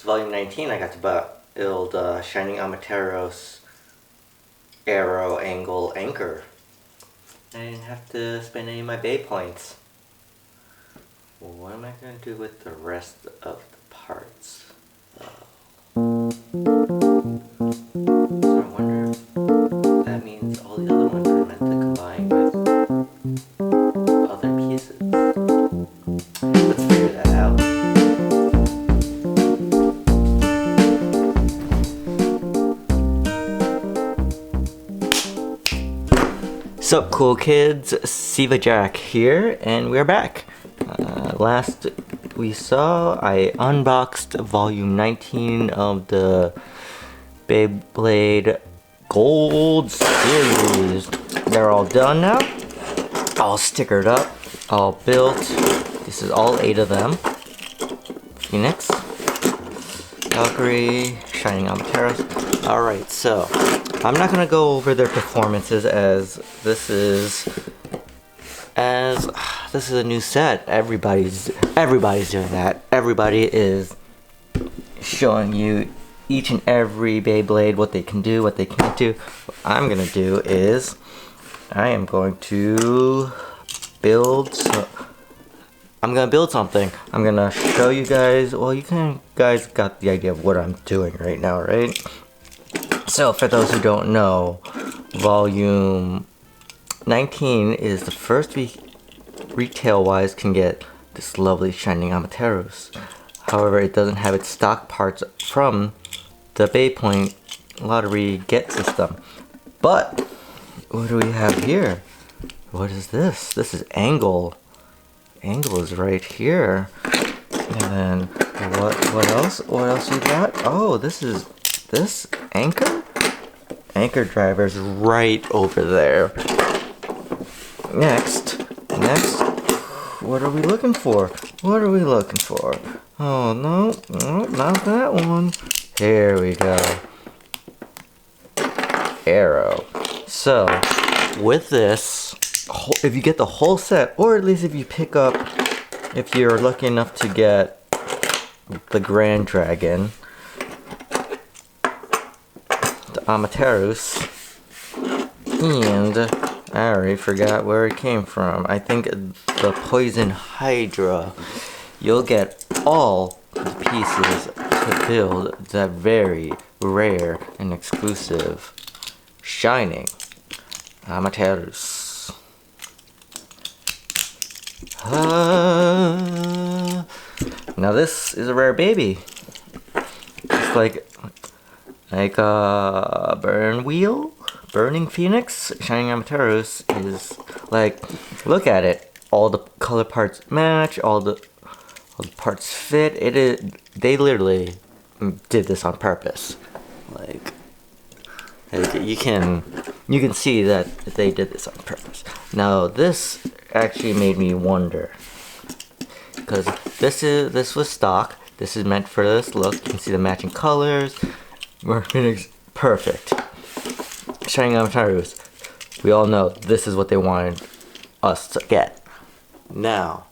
It's volume 19. I got to build Shining Amaterios Aero'Angle Anchor. I didn't have to spend any of my Bay points. Well, what am I going to do with the rest of the parts? So I wonder if that means all the other ones are meant to combine with other pieces. Let's figure that out. Sup cool kids, Siva Jack here, and we're back. Last we saw, I unboxed volume 19 of the Beyblade Gold series. They're all done now, all stickered up, all built. This is all 8 of them. Phoenix, Valkyrie, Shining Amaterios. Alright, so I'm not gonna go over their performances as this is a new set. Everybody's doing that. Everybody is showing you each and every Beyblade, what they can do, what they can't do. What I'm gonna do is I am going to build I'm gonna build something. I'm gonna show you guys. Well, guys got the idea of what I'm doing right now, right? So for those who don't know, volume 19 is the first we retail-wise can get this lovely Shining Amaterios. However, it doesn't have its stock parts from the Baypoint Lottery Get system. But what do we have here? What is this? This is Angle. Angle is right here. And then what else? What else we got? Oh, this Anchor? Anchor driver's right over there. Next, what are we looking for? What are we looking for? Oh, no, not that one. Here we go. Arrow. So, with this, if you get the whole set, or at least if you're lucky enough to get the Grand Dragon, the Amaterios, and I already forgot where it came from. I think the Poison Hydra. You'll get all the pieces to build that very rare and exclusive Shining Amaterios. Now this is a rare baby. It's like a Burning Phoenix. Shining Amaterios is like, look at it. All the color parts match. All the parts fit. They literally did this on purpose. Like you can see that they did this on purpose. Now this actually made me wonder, because this was stock. This is meant for this look. You can see the matching colors. Perfect. Shining Amaterios. We all know this is what they wanted us to get. Now,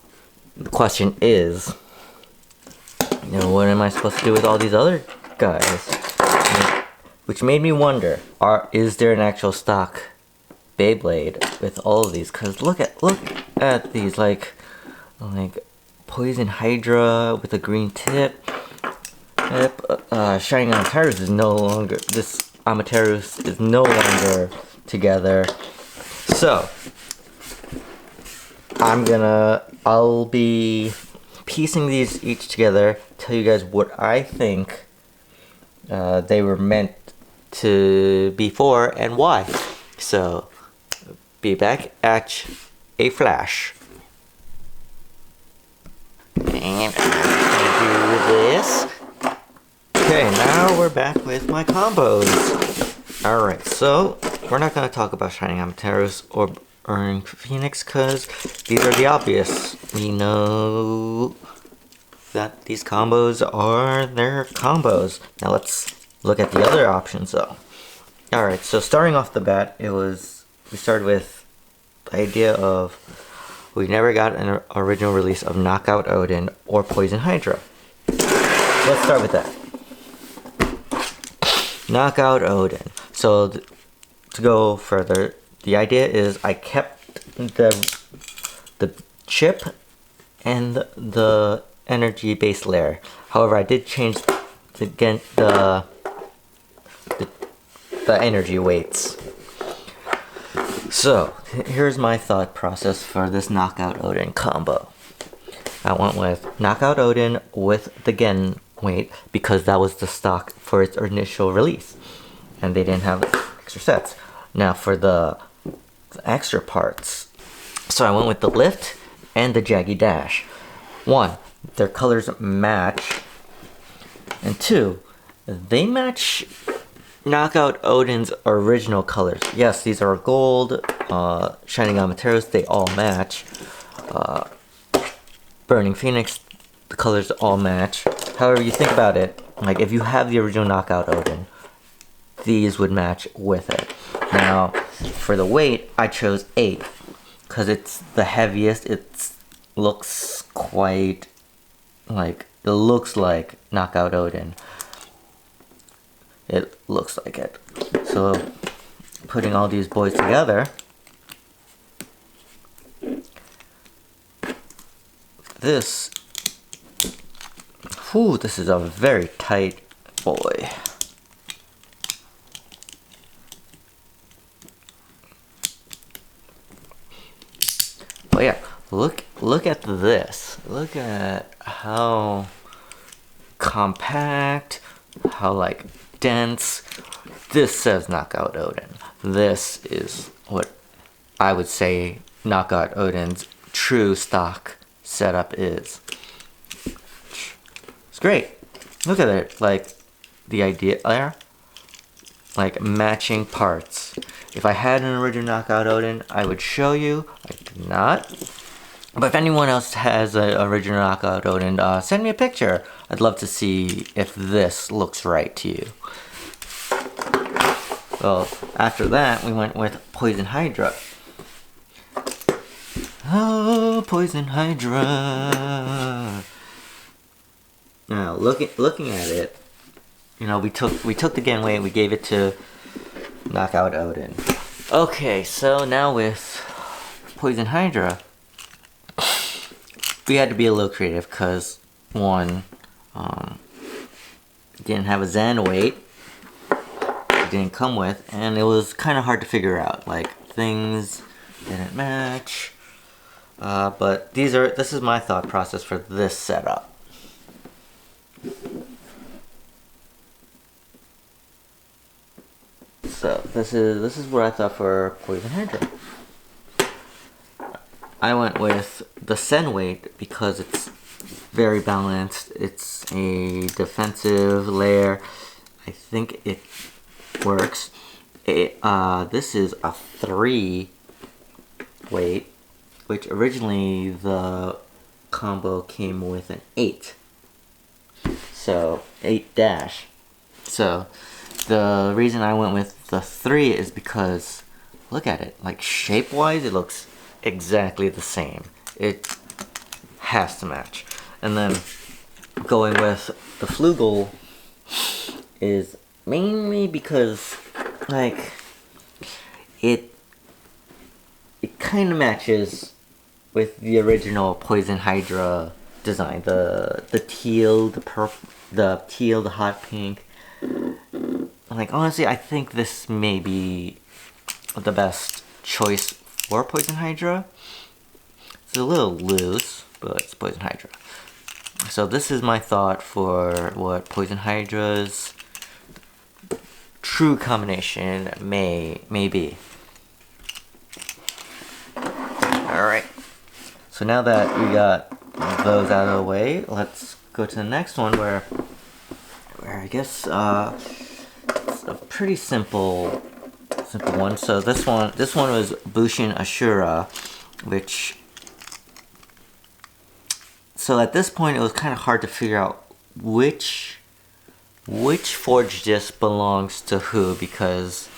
the question is, what am I supposed to do with all these other guys? Which made me wonder, is there an actual stock Beyblade with all of these? Cause look at these, like Poison Hydra with a green tip. Shining Amaterios is no longer, this Amaterios is no longer together. So I'll be piecing these each together, tell you guys what I think they were meant to be for and why. So be back at a flash. And I'm gonna do this. Okay, now we're back with my combos. Alright, so we're not going to talk about Shining Amaterios or Burning Phoenix because these are the obvious. We know that these combos are their combos. Now let's look at the other options though. Alright, so starting off the bat, we started with the idea of we never got an original release of Knockout Odin or Poison Hydra. Let's start with that. Knockout Odin. So to go further, the idea is I kept the chip and the energy base layer. However, I did change the energy weights. So here's my thought process for this Knockout Odin combo. I went with Knockout Odin with the Gen weight because that was the stock for its initial release, and they didn't have extra sets. Now for the extra parts, so I went with the lift and the Jaggy Dash. 1, their colors match, and 2, they match Knockout Odin's original colors. Yes, these are gold, Shining Amaterios, they all match. Burning Phoenix, the colors all match. However, you think about it, like if you have the original Knockout Odin, these would match with it. Now, for the weight, I chose 8 because it's the heaviest. It looks quite like, it looks like Knockout Odin. It looks like it. So, putting all these boys together, this is a very tight boy. But yeah, look at this. Look at how compact, how like dense. This says Knockout Odin. This is what I would say Knockout Odin's true stock setup is. It's great. Look at it, like the idea there, like matching parts. If I had an original Knockout Odin, I would show you. I do not. But if anyone else has an original Knockout Odin, send me a picture. I'd love to see if this looks right to you. Well, after that, we went with Poison Hydra. Oh, Poison Hydra. Now, looking at it, you know, we took the Gen weight, we gave it to Knockout Odin. Okay, so now with Poison Hydra, we had to be a little creative because one, didn't have a Zen weight, it didn't come with, and it was kind of hard to figure out. Like things didn't match. But this is my thought process for this setup. So this is what I thought for Poison Hydra. I went with the Sen weight because it's very balanced. It's a defensive layer. I think it works. This is a 3 weight, which originally the combo came with an 8. So 8 dash. So the reason I went with the 3 is because look at it, like shape wise it looks exactly the same. It has to match. And then going with the Flugel is mainly because like it kind of matches with the original Poison Hydra design, the teal, the purple, the teal, the hot pink. Like honestly, I think this may be the best choice for Poison Hydra. It's a little loose, but it's Poison Hydra. So this is my thought for what Poison Hydra's true combination may be. Alright, so now that we got those out of the way, let's go to the next one where I guess it's a pretty simple one. So this one was Bushin Ashura, which, so at this point it was kind of hard to figure out which forge disc belongs to who, because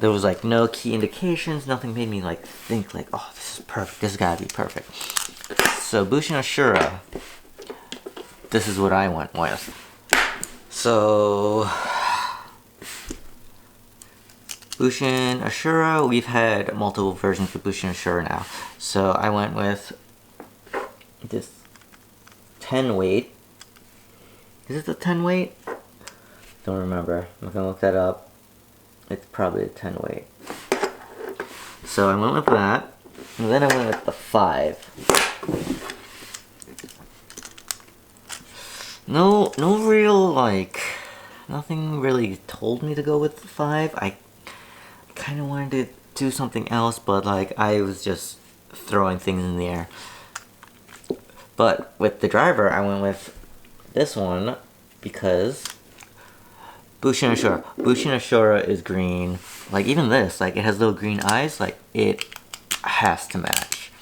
there was like no key indications, nothing made me like think like, oh, this is perfect, this has gotta be perfect. So Bushin Ashura, this is what I went with. So Bushin Ashura, we've had multiple versions of Bushin Ashura now. So I went with this 10 weight. Is it the 10 weight? Don't remember. I'm gonna look that up. It's probably a 10 weight. So I went with that. And then I went with the 5. No real, like, nothing really told me to go with the 5. I kind of wanted to do something else, but like, I was just throwing things in the air. But with the driver, I went with this one because Bushin Ashura. Bushin Ashura is green. Like, even this, like, it has little green eyes. Like, it has to match.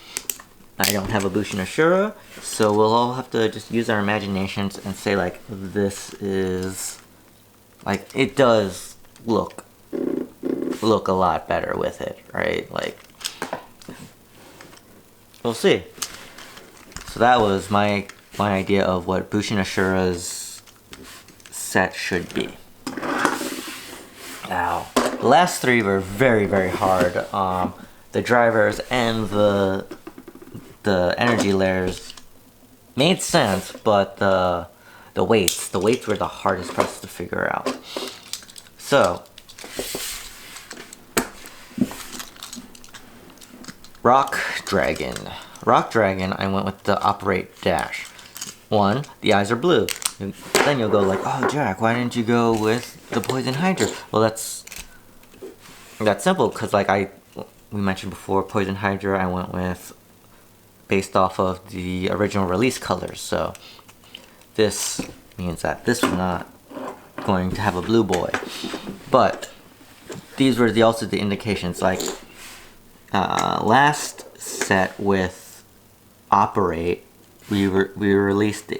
I don't have a Bushin Ashura, so we'll all have to just use our imaginations and say, like, this is... Like, it does look a lot better with it, right? Like, we'll see. So that was my idea of what Bushin Ashura's set should be. Now, the last 3 were very, very hard. The drivers and the energy layers made sense, but the weights were the hardest parts to figure out. So, Rock Dragon, I went with the Operate Dash. 1, the eyes are blue. Then you'll go like, oh Jack, why didn't you go with the Poison Hydra? Well, that's simple, because like we mentioned before, Poison Hydra I went with based off of the original release colors. So this means that this was not going to have a blue boy. But these were also the indications, like last set with Operate, they released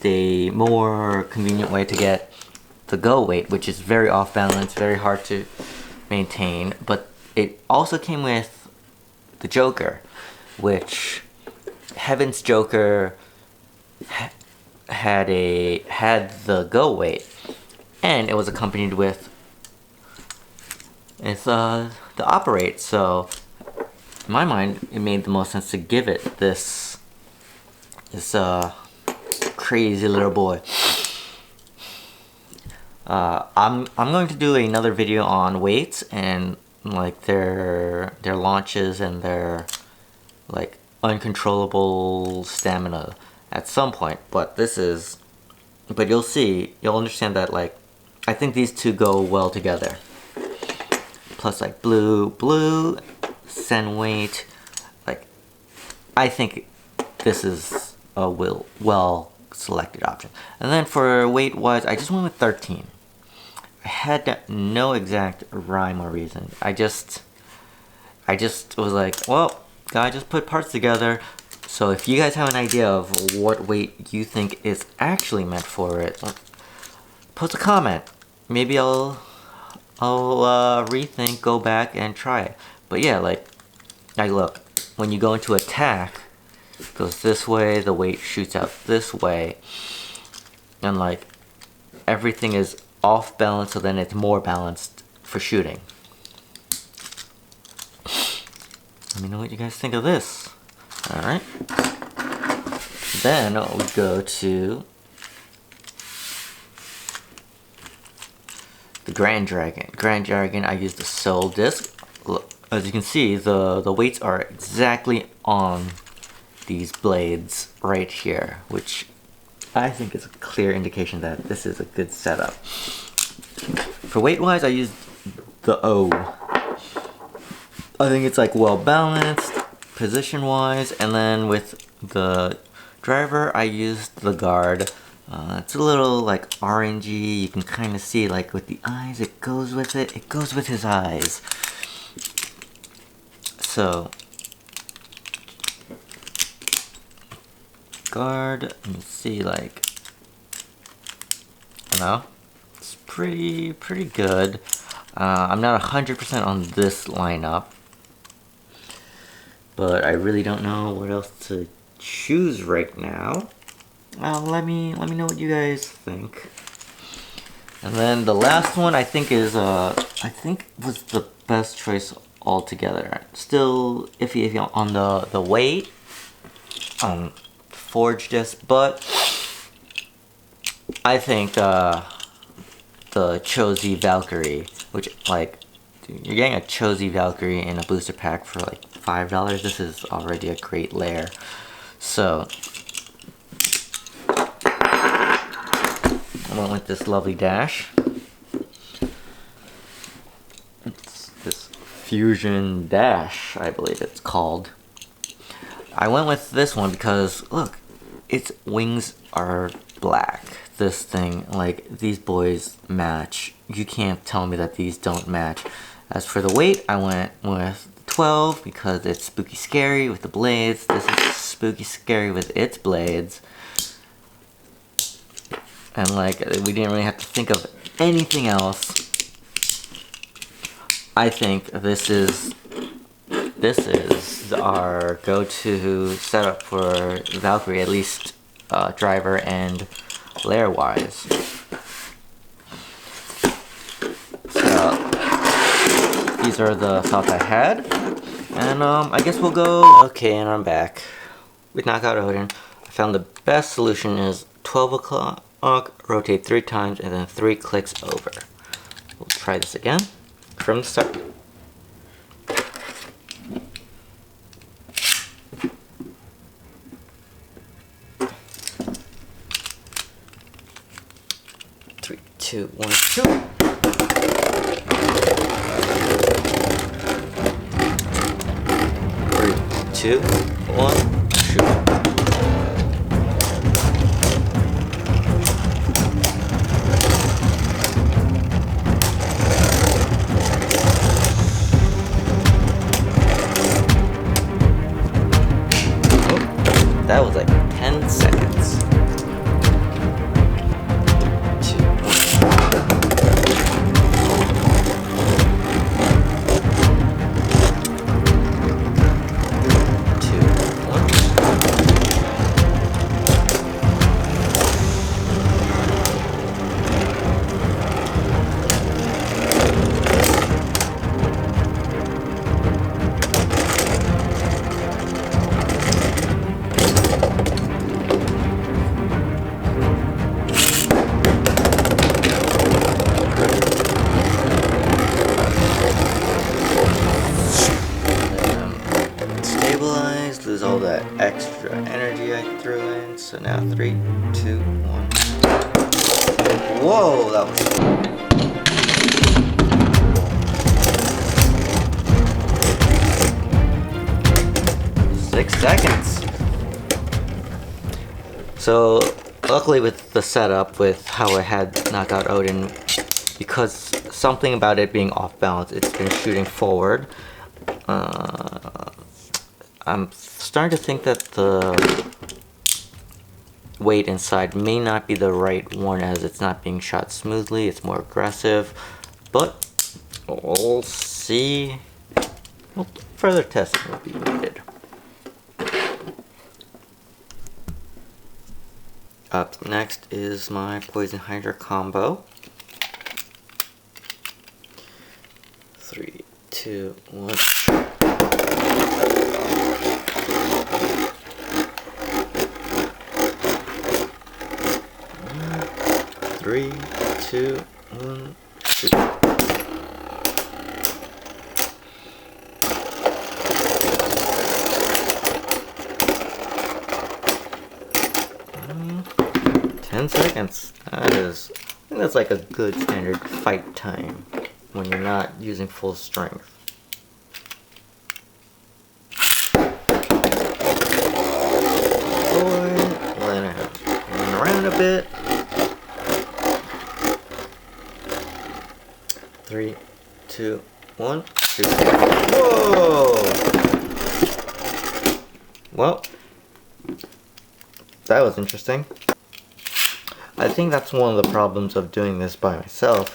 a more convenient way to get the go weight, which is very off balance, very hard to maintain. But it also came with the Joker, which Heaven's Joker had the go weight, and it was accompanied with the Operate. So in my mind, it made the most sense to give it this crazy little boy. I'm going to do another video on weights and like their launches and their like uncontrollable stamina at some point, but you'll understand that, like, I think these two go well together. Plus, like, blue, Sen weight, like, I think this is a well selected option. And then for weight wise, I just went with 13. I had no exact rhyme or reason. I just was like, well, gotta just put parts together. So if you guys have an idea of what weight you think is actually meant for it, post a comment. Maybe I'll rethink, go back and try it. But yeah, like look, when you go into attack, it goes this way, the weight shoots out this way, and like everything is off balance, so then it's more balanced for shooting. Let me know what you guys think of this. Alright. Then we go to the Grand Dragon. Grand Dragon, I used the Soul Disc. Look, as you can see, the weights are exactly on these blades right here, which I think is a clear indication that this is a good setup. For weight wise, I used the O. I think it's like well balanced, position wise, and then with the driver, I used the Guard. It's a little like orangey. You can kind of see like with the eyes, it goes with it. It goes with his eyes. So Guard, let me see, like, you know, it's pretty good. I'm not 100% on this lineup, but I really don't know what else to choose right now. Let me know what you guys think. And then the last one I think is was the best choice altogether. Still iffy on the weight, forge disc, but I think the Chozy Valkyrie, which like, dude, you're getting a Chozy Valkyrie in a booster pack for like $5. This is already a great layer. So I went with this lovely dash. It's this Fusion Dash, I believe it's called. I went with this one because, look, its wings are black. This thing, like, these boys match. You can't tell me that these don't match. As for the weight, I went with 12 because it's spooky scary with the blades. This is spooky scary with its blades. And like, we didn't really have to think of anything else. I think this is our go-to setup for Valkyrie, at least driver and layer wise. So these are the thoughts I had, and I guess we'll go. Okay, and I'm back with Knockout Odin. I found the best solution is 12 o'clock. Rotate 3 times and then 3 clicks over. We'll try this again from the start. Three, two, 1, 2. 3, 2, 1, shoot. That was like 10 seconds. 2, 1. Lose all that extra energy I threw in. So now 3, 2, 1. Whoa, that was 6 seconds. So luckily with the setup, with how I had Knockout Odin, because something about it being off balance, it's been shooting forward. I'm starting to think that the weight inside may not be the right one, as it's not being shot smoothly, it's more aggressive, but we'll see. Well, further testing will be needed. Up next is my Poison Hydra combo. 3, 2, 1. 3, 2, 1, shoot. Mm, 10 seconds. That is, I think that's like a good standard fight time when you're not using full strength. Then I have to run around a bit. 3, 2, 1, shoot. Whoa! Well, that was interesting. I think that's one of the problems of doing this by myself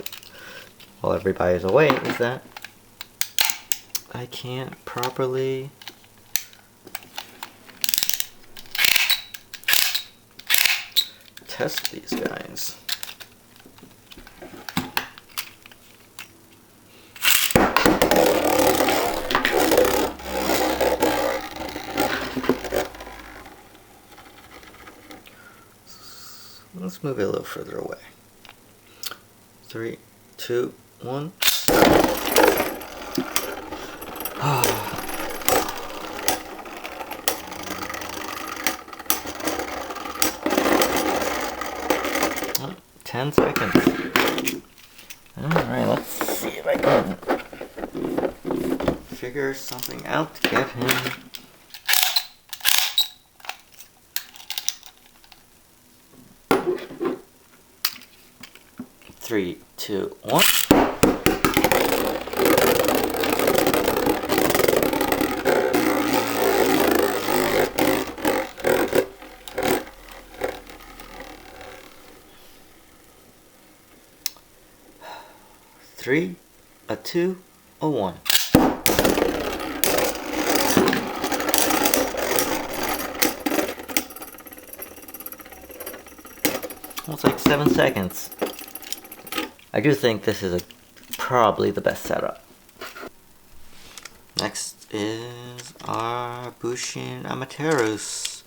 while everybody's away, is that I can't properly test these guys. Let's move it a little further away. 3, 2, 1. Oh, 10 seconds. Alright, let's see if I can figure something out to get him. Three, two, one. Three, a two, a one. Almost like 7 seconds. I do think this is probably the best setup. Next is our Shining Amaterios.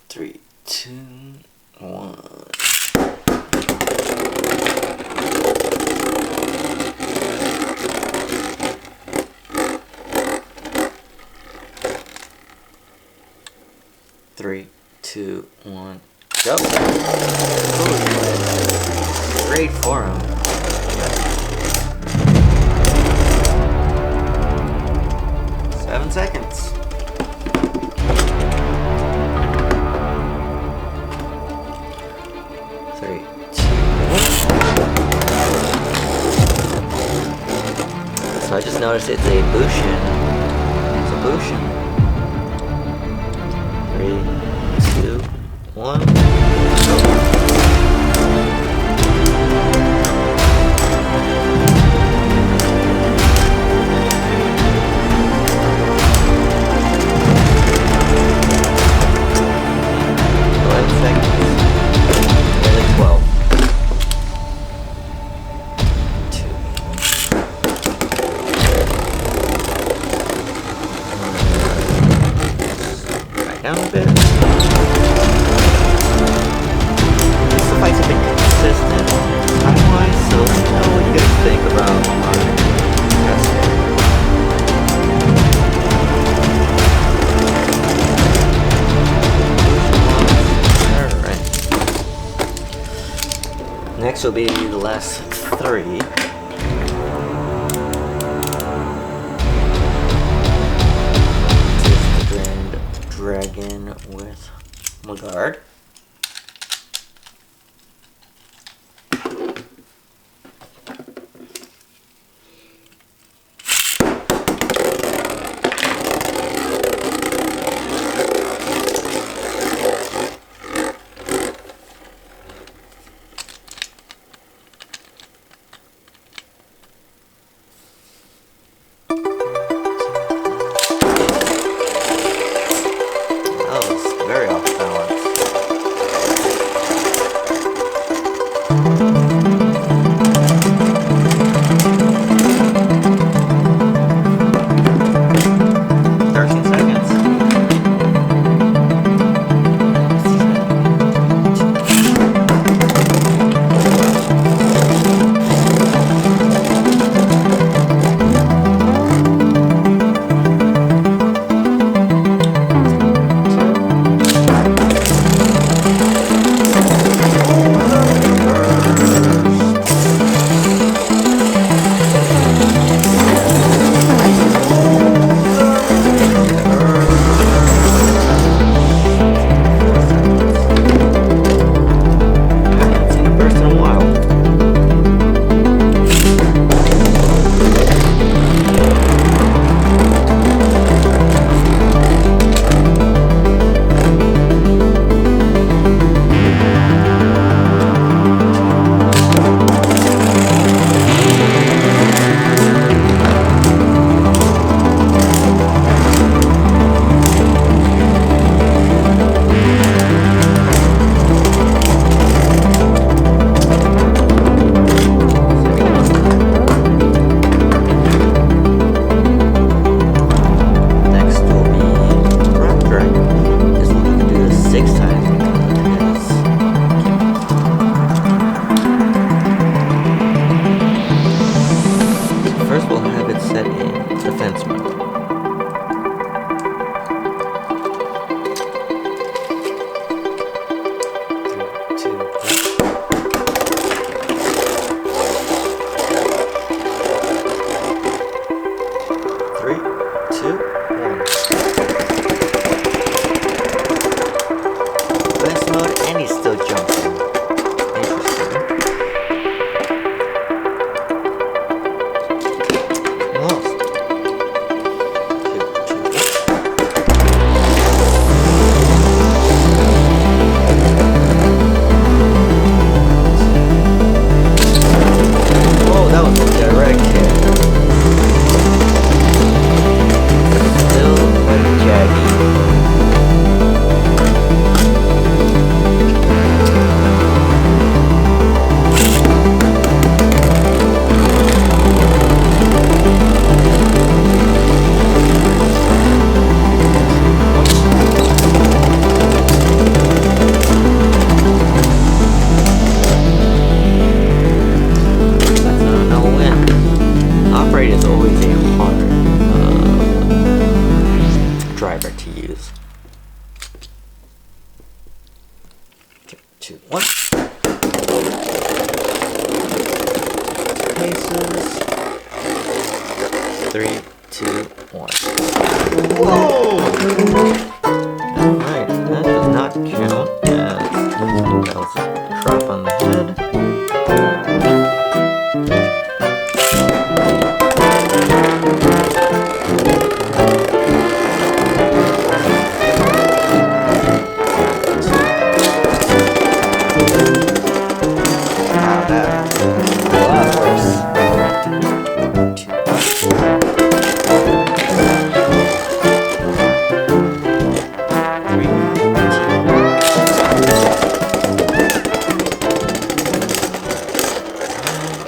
3, 2, 1. Three, two, one, go. Great for him. Seven seconds. Three, two, one. So I just noticed it's a Bushin. It's a Bushin. 3, 2, 1, go. Down a bit. These fights have been consistent time-wise, so let me know what you guys think about my testing. Alright. Next will be the last 3. Dragon with Magard. Very off balance. 2, 1. Paces. 3, 2, 1. Whoa! Alright, that does not count as that was a drop on the head.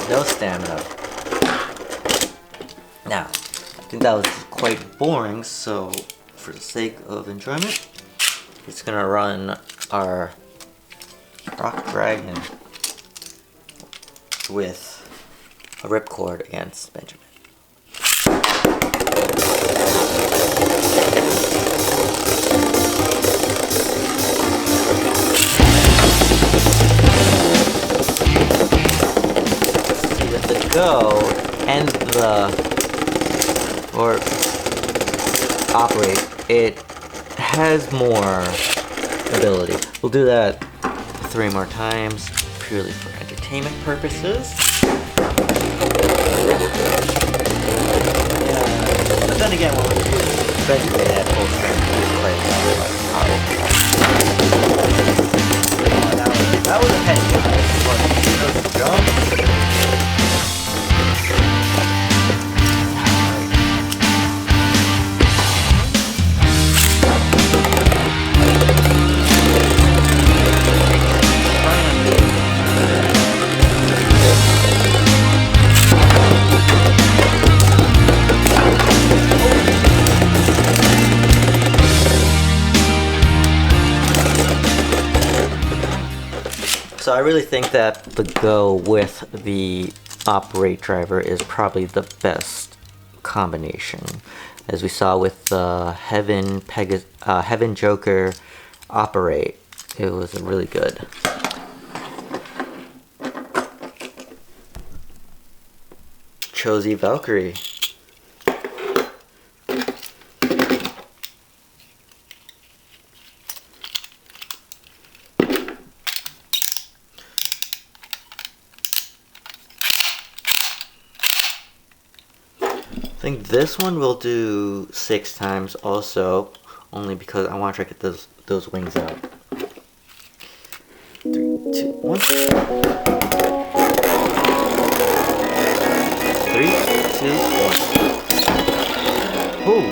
No stamina. Now, I think that was quite boring, so for the sake of enjoyment, it's gonna run our rock dragon with a ripcord against Benjamin. Go and or operate, it has more ability. We'll do that 3 more times, purely for entertainment purposes. But then again, when we do Benjamin at full strength, it's quite that was a head jump. So I really think that the Go with the Operate driver is probably the best combination. As we saw with the Heaven Joker Operate, it was really good. Chozy Valkyrie. I think this one will do 6 times also, only because I want to try to get those wings out. 3, 2, 1. 3, 2, 1. Ooh.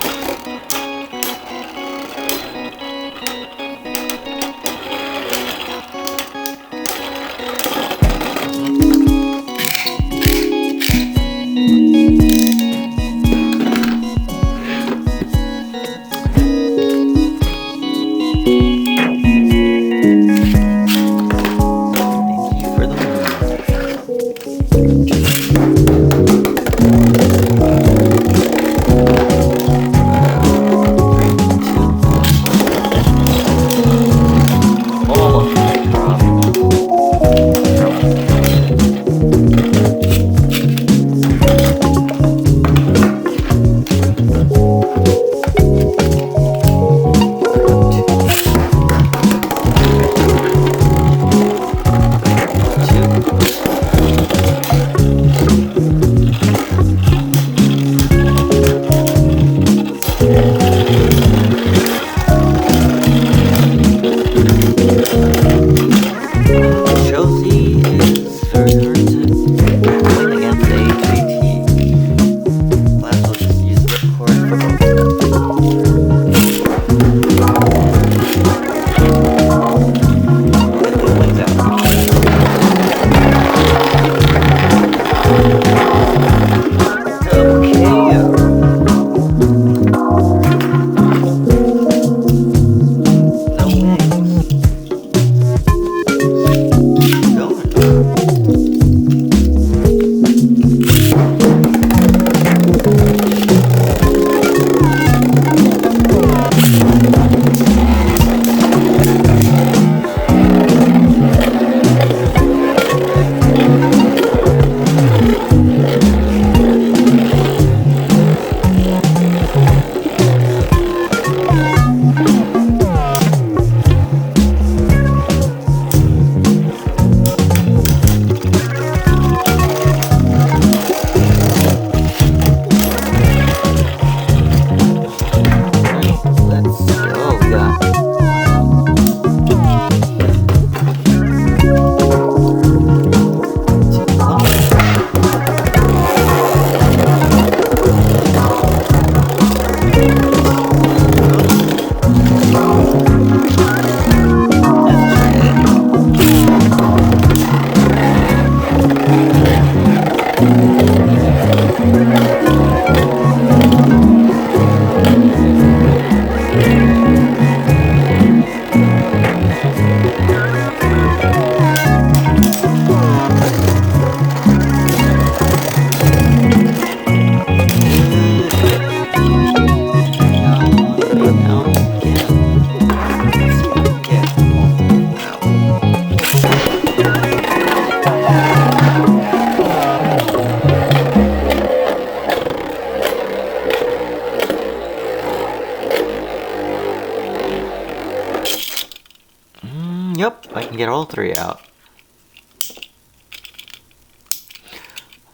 Yep, I can get all three out.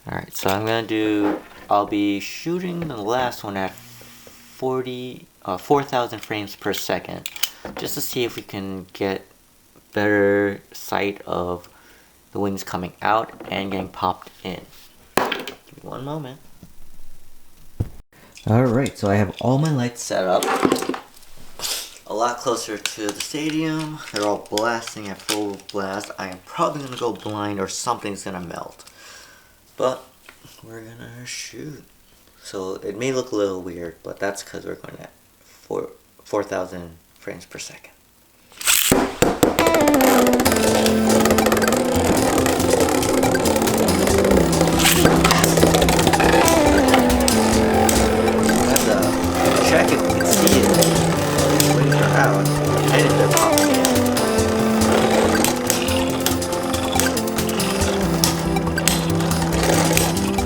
Alright, so I'll be shooting the last one at 4,000 frames per second, just to see if we can get better sight of the wings coming out and getting popped in. Give me one moment. Alright, so I have all my lights set up. A lot closer to the stadium. They're all blasting at full blast. I am probably going to go blind or something's going to melt. But we're going to shoot. So it may look a little weird, but that's because we're going at 4,000 frames per second. Check if we can see it. The wings are out, and if they're popping in.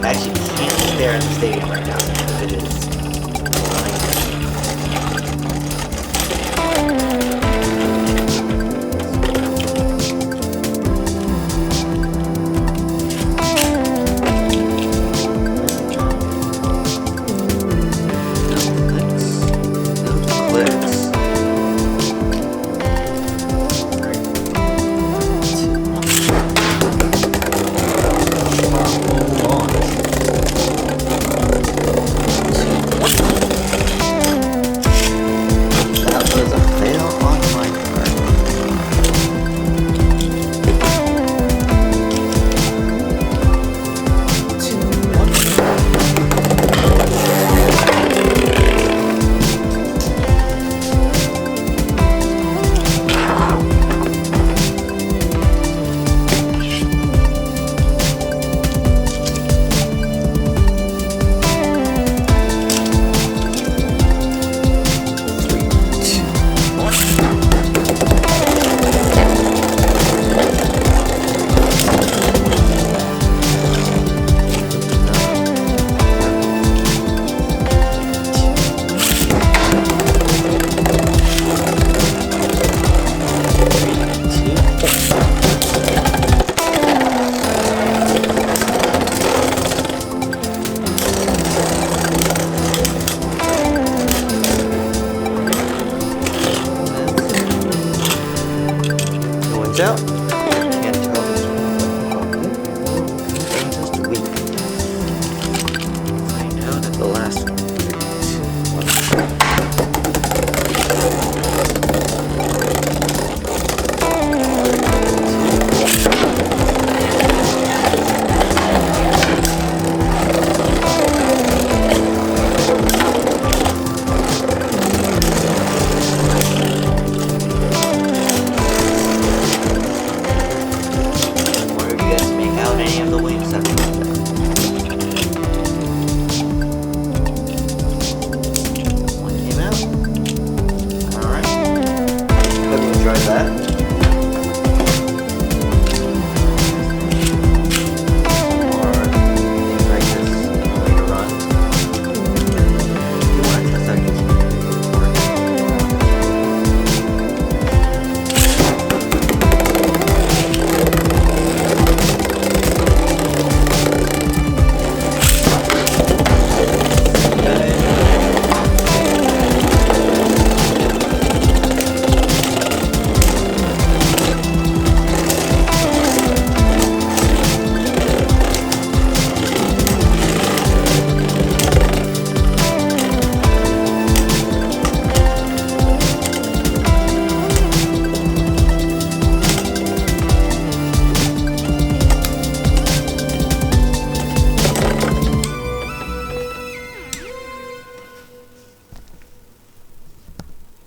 I actually can't stare at the stadium right now because it is out.